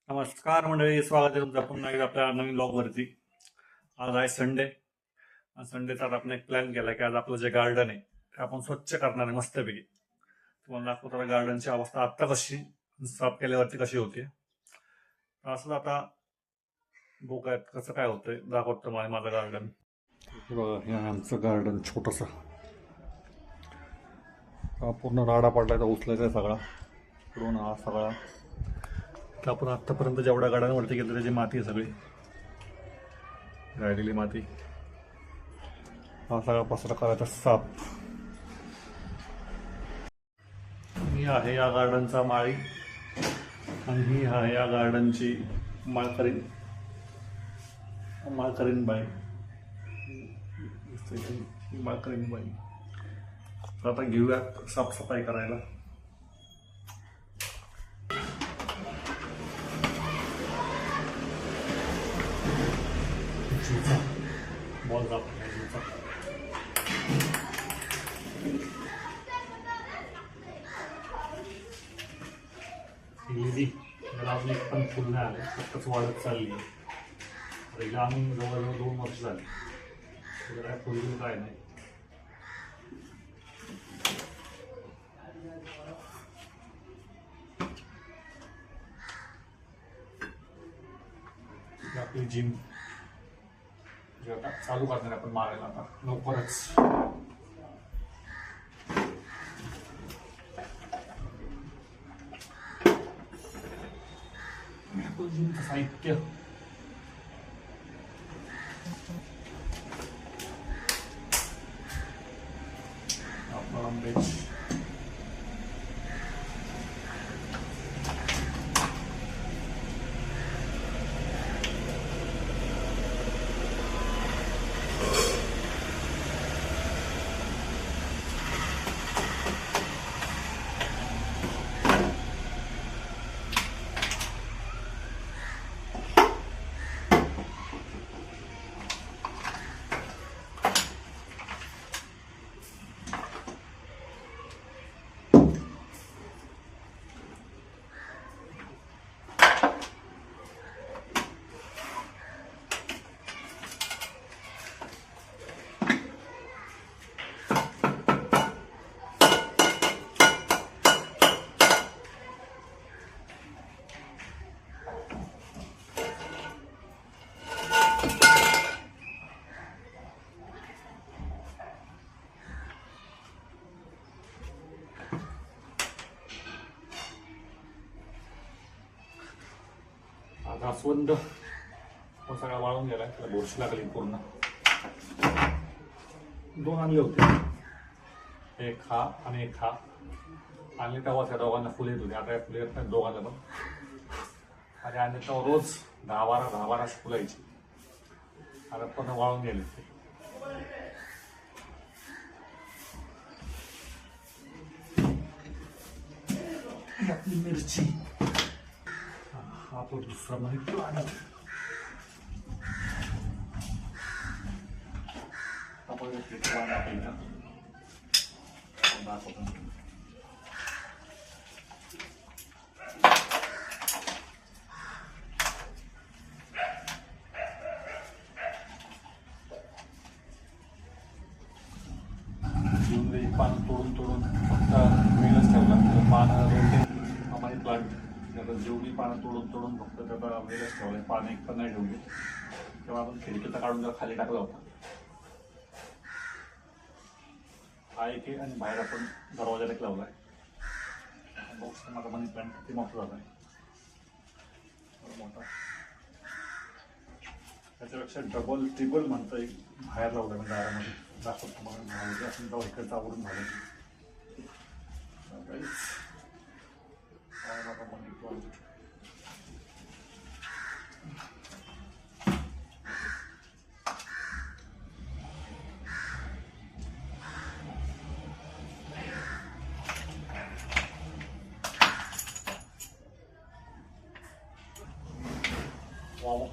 नमस्कार मंडळी, स्वागत आहे तुमचं पुन्हा एकदा आपल्या नवीन ब्लॉगवरती. आज आहे संडे. संडेचा आपण एक प्लॅन केला की आज आपलं जे गार्डन आहे ते आपण स्वच्छ करणार आहे मस्तपैकी. तुम्हाला दाखवतो गार्डनची अवस्था आत्ता कशी, साफ केल्यावरती कशी होते. असं आता बघूयात कसं काय होतंय, दाखवतो तुम्हाला माझं गार्डन. बघा, हे आहे आमचं गार्डन छोटंसं. पूर्ण राडा पडलाय, तर उचलायचा आहे सगळा इकडून हा सगळा. तर आपण आत्तापर्यंत जेवढ्या गार्डनवरती गेलो त्याची माती आहे सगळी राहिलेली माती. हा सगळा पसरा करायचा साफ. ही आहे या गार्डनचा माळी आणि ही आहे या गार्डनची माळकरीण बाई. माळकरीण बाई. तर आता घेऊयात साफसफाई करायला. बॉल जातो लिली त्याला अजून एक पण फुल नाही आलं, फक्तच वाढत चालली आहे. पहिला आम्ही जवळजवळ 2 वर्ष झाली, काय फुल काय नाही. आपली जिम जे आता चालू करणार आपण मारायला आता लवकरच. जिमचं साहित्य आपला बेंच, जास्वंद सगळा वाळून गेलाय, त्याला बुरशी लागली पूर्ण. 2 आणले होते, एक हा आणि एक हा. आणले तेव्हा त्या दोघांना फुले येत होती, आता फुले येत नाही दोघांना पण. आणि आणले तेव्हा रोज 10-12 फुलायची. आता पण वाळून गेले. आपली मिरची, हा तो दुसरा माहिती पान तोडून फक्त वेळच ठेवला. पानं आम्हाला प्लांट त्याचा जेवढी पानं तोडून फक्त त्याचा वेळच ठेवला. पानं एक पण नाही ठेवली. तेव्हा आपण खिडकीचा काढून जर खाली टाकला होता हा एक आहे. आणि बाहेर आपण दरवाजाला एक लावला आहे. बॉक्स माझा मनी प्लांट किती मोठा झाला आहे, मोठा. त्याच्यापेक्षा डबल ट्रिबल म्हणता येईल. बाहेर लावलं म्हणजे दारामध्ये दाखवतो तुम्हाला. असं तेव्हा इकडचं आवडून झालं.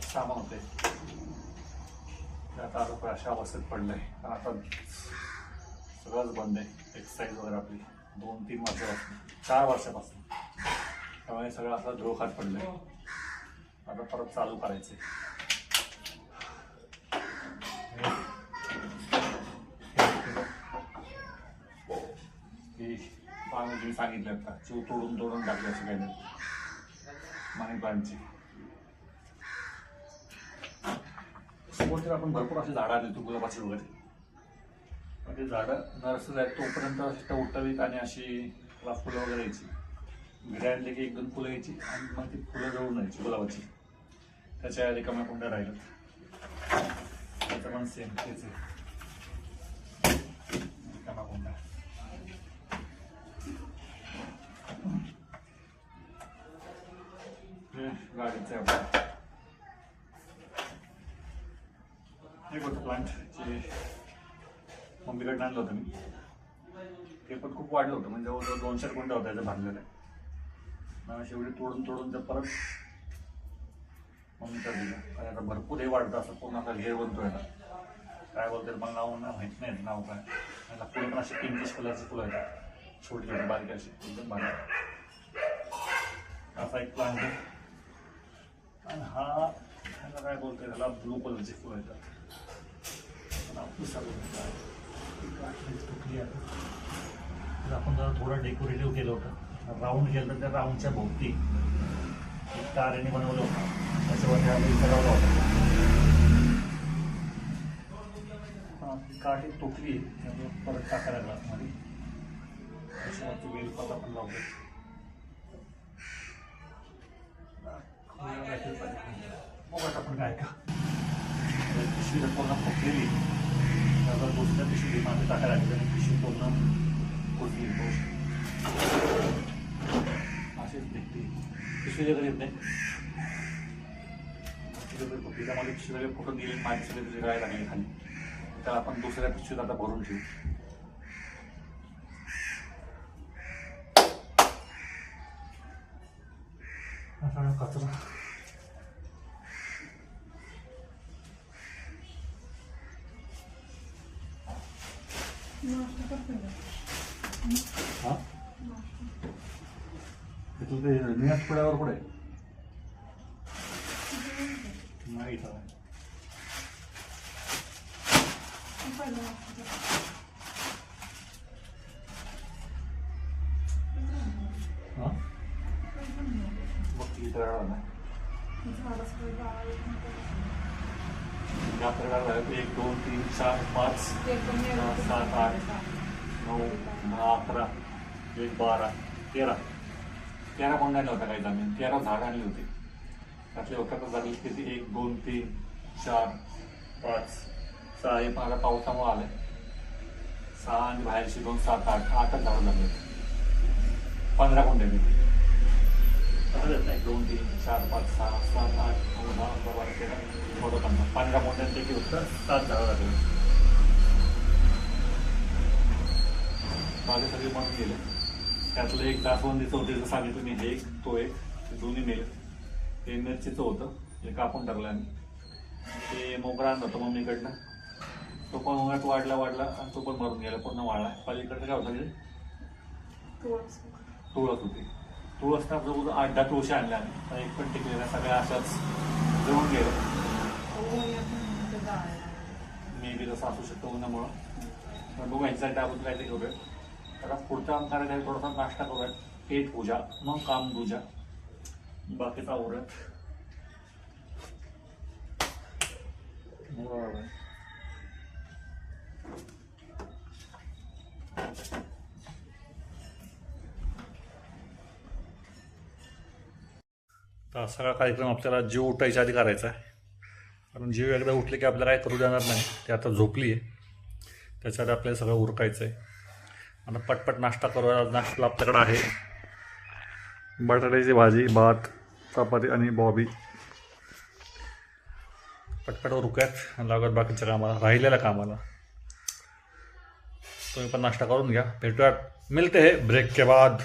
सामान होते आता अशा अवस्थेत पडलंय. आता सगळंच बंद आहे. एक्सरसाइज वगैरे आपली 2-3 वर्षापासून, 4 वर्षापासून. त्यामुळे सगळं असं धुळखात पडलंय. आता परत चालू करायचे. पानं तुम्ही सांगितले आता चिव तोडून तोडून टाकले असे काही नाही. मनी प्लांटची समोर आपण भरपूर अशी झाडं आली गुलाबाची वगैरे, पण ते झाडं नर्सरी आहेत तोपर्यंत अशी उठवीत आणि अशी त्याला फुलं वगैरे यायची. घरी आणले की 1-2 फुलं यायची आणि मग ती फुलं जळून यायची गुलाबाची. त्याच्या रिकाम्या कुंड्या राहिल्यात. त्याचं पण सेम तेच आहे, रिकाम्या कुंड्या. गाडीचं आहे आपलं एक होतं प्लांट जे मम्मीकडनं आणलं होतं मी. ते पण खूप वाढलं होतं, म्हणजे जवळजवळ 200 कुंड्या होत्या त्याच्या भरलेल्या. मग शेवटी तोडून तोडून ते परत मम्मीकडे दिलं. कारण आता भरपूर हे वाढतं, असं पूर्ण असा घेर बनतोय ना. काय बोलतात मला नाव माहीत नाही नाव काय. त्याला फुलं पण अशी पिंकिश कलरची फुलं येतात, छोटी छोटी बारीक अशी एकदम बारीक. असा एक प्लांट आहे. आणि हा ह्याला काय बोलतोय, त्याला ब्लू कलरची फुलं येतात. आपण जरा थोडं डेकोरेटिव्ह केलं होतं, राऊंड केलं तर त्या राऊंडच्या भोवती एक तारेने बनवलं होतं, त्याच्यावरती आम्ही सजवलं होतं. काठी तुटली त्यामुळे परत टाकायला लागला मध्ये. त्याच्यावरती वेलपात आपण लावतो. बघा आपण काय का पिशवी जर पूर्ण फुटलेली तर दुसऱ्या पिशवी मागे टाकायला लागली आणि पिशवी पूर्ण फुटली. असेच देखते पिशवी जर येत नाही फुटली, त्यामध्ये पिशवी वगैरे फुटून गेली, माझी सगळे तुझे गळायला लागली खाली. त्याला आपण दुसऱ्या पिशवीत आता भरून ठेवू. कचरा हा तिथं ते नियास पुढ्यावर पुढे नाही हा बघ किती वेळा नाही. 1 2 3 4 5 6 7 8 9 10 11 1 12 13 कोंड्या नव्हत्या काही जमीन. 13 झाडं आणली होती. त्यातले वखत झाली किती 1 2 3 4 5 6 हे माझ्या पावसामुळे आले 6 आणि बाहेरशी 2 7 8 झाडं झाले. 15 कोंड्या दिली. 1 2 3 4 5 6 7 8 9 10 11 12 13 15 कोंड्यांपैकी उत्तर 7 झाडं लागले. माझे सगळे मरून गेले. त्यातलं एक जास्वंदीचं होतं, जसं सांगितलं मी, हे एक तो एक, ते दोन्ही मेले. ते मिरचीचं होतं, हे कापून टाकलं आम्ही. ते मोगरा आणलं होतं मम्मीकडनं, तो पण उन्हात वाढला आणि तो पण मरून गेला, पूर्ण वाढला. पलीकडचं काय होतं तुळस होती. तुळसना जवळ 8-10 तुळशी आणल्या आम्ही, एक पण टिकलेल्या, सगळ्या अशाच जळून गेल्या. मे बी तसं असू शकतं उन्हामुळं. पण बघू ह्यांच्यासाठी आपण काहीतरी करूया. आता पुढचं काम करायचं आहे, थोडासा नाश्ता करूयात, पेट पूजा, मग काम पूजा, बाकीचा आवरत. तर सगळा कार्यक्रम आपल्याला जीव उठायच्या आधी करायचा आहे, कारण जीव एकदा उठले की आपल्याला काय करू देणार नाही. ते आता झोपली आहे, त्याच्यात आपल्याला सगळं उरकायचं आहे. आता पटपट नाश्ता करूया. नाश्ता आपल्याकडे आहे बटाट्याची भाजी, भात, चपाती आणि बॉबी. पटपट उरकूयात आणि लागत बाकीच्या कामाला, राहिलेल्या कामाला. तुम्ही पण नाश्ता करून घ्या. भेटूयात, मिलते हैं ब्रेक के बाद.